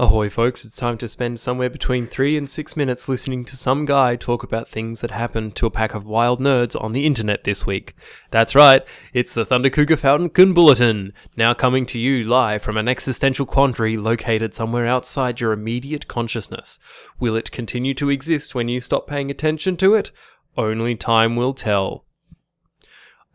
Ahoy folks, it's time to spend somewhere between 3 and 6 minutes listening to some guy talk about things that happened to a pack of wild nerds on the internet this week. That's right, it's the Thunder Cougar Falcon Bulletin, now coming to you live from an existential quandary located somewhere outside your immediate consciousness. Will it continue to exist when you stop paying attention to it? Only time will tell.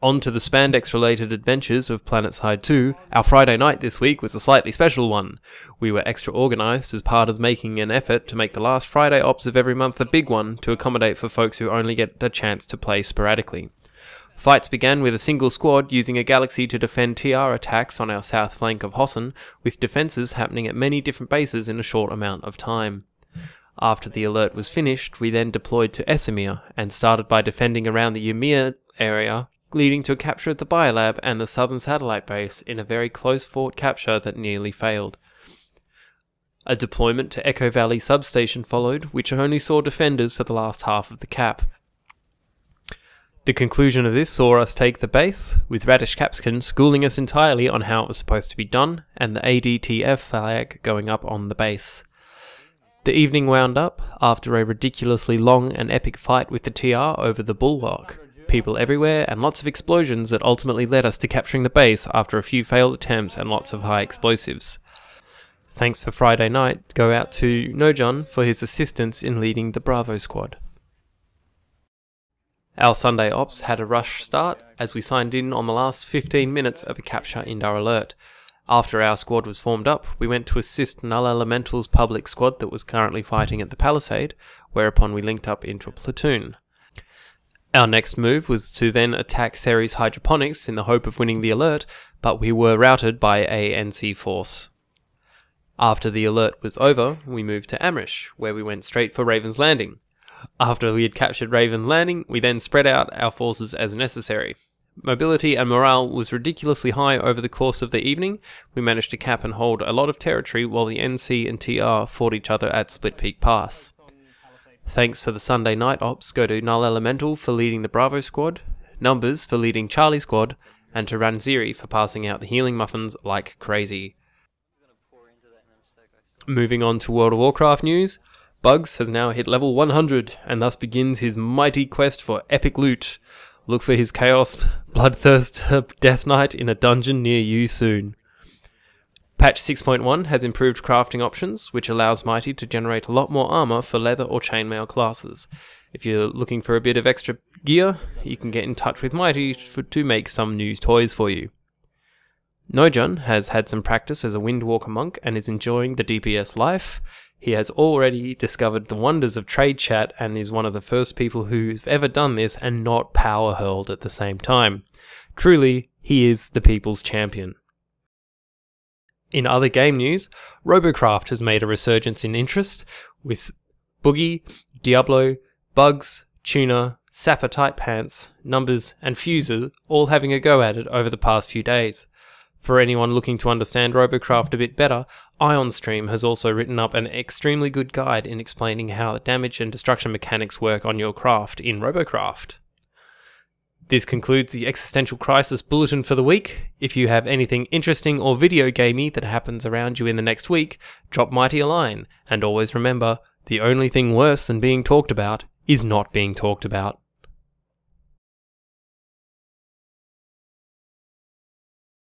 On to the spandex-related adventures of PlanetSide 2, our Friday night this week was a slightly special one. We were extra organised as part of making an effort to make the last Friday ops of every month a big one to accommodate for folks who only get a chance to play sporadically. Fights began with a single squad using a Galaxy to defend TR attacks on our south flank of Hossen, with defences happening at many different bases in a short amount of time. After the alert was finished, we then deployed to Esamir and started by defending around the Ymir area, leading to a capture at the Biolab and the southern satellite base in a very close fort capture that nearly failed. A deployment to Echo Valley substation followed, which only saw defenders for the last half of the cap. The conclusion of this saw us take the base, with Radish Kapskin schooling us entirely on how it was supposed to be done, and the ADTF flag going up on the base. The evening wound up after a ridiculously long and epic fight with the TR over the Bulwark. People everywhere and lots of explosions that ultimately led us to capturing the base after a few failed attempts and lots of high explosives. Thanks for Friday night go out to Nojon for his assistance in leading the Bravo squad. Our Sunday ops had a rush start as we signed in on the last 15 minutes of a capture Indar alert. After our squad was formed up, we went to assist Null Elemental's public squad that was currently fighting at the Palisade, whereupon we linked up into a platoon. Our next move was to then attack Ceres Hydroponics in the hope of winning the alert, but we were routed by a NC force. After the alert was over, we moved to Amrish, where we went straight for Raven's Landing. After we had captured Raven's Landing, we then spread out our forces as necessary. Mobility and morale was ridiculously high over the course of the evening. We managed to cap and hold a lot of territory while the NC and TR fought each other at Split Peak Pass. Thanks for the Sunday night ops go to Null Elemental for leading the Bravo squad, Numbers for leading Charlie squad, and to Ranziri for passing out the healing muffins like crazy. Moving on to World of Warcraft news, Bugs has now hit level 100 and thus begins his mighty quest for epic loot. Look for his Chaos Bloodthirst Death Knight in a dungeon near you soon. Patch 6.1 has improved crafting options, which allows Mighty to generate a lot more armor for leather or chainmail classes. If you're looking for a bit of extra gear, you can get in touch with Mighty to make some new toys for you. Nojon has had some practice as a Windwalker monk and is enjoying the DPS life. He has already discovered the wonders of trade chat and is one of the first people who've ever done this and not power hurled at the same time. Truly, he is the people's champion. In other game news, Robocraft has made a resurgence in interest, with Boogie, Diablo, Bugs, Tuna, Sapper Tight Pants, Numbers, and Fuser all having a go at it over the past few days. For anyone looking to understand Robocraft a bit better, IonStream has also written up an extremely good guide in explaining how damage and destruction mechanics work on your craft in Robocraft. This concludes the Existential Crisis Bulletin for the week. If you have anything interesting or video gamey that happens around you in the next week, drop Mighty a line, and always remember, the only thing worse than being talked about is not being talked about.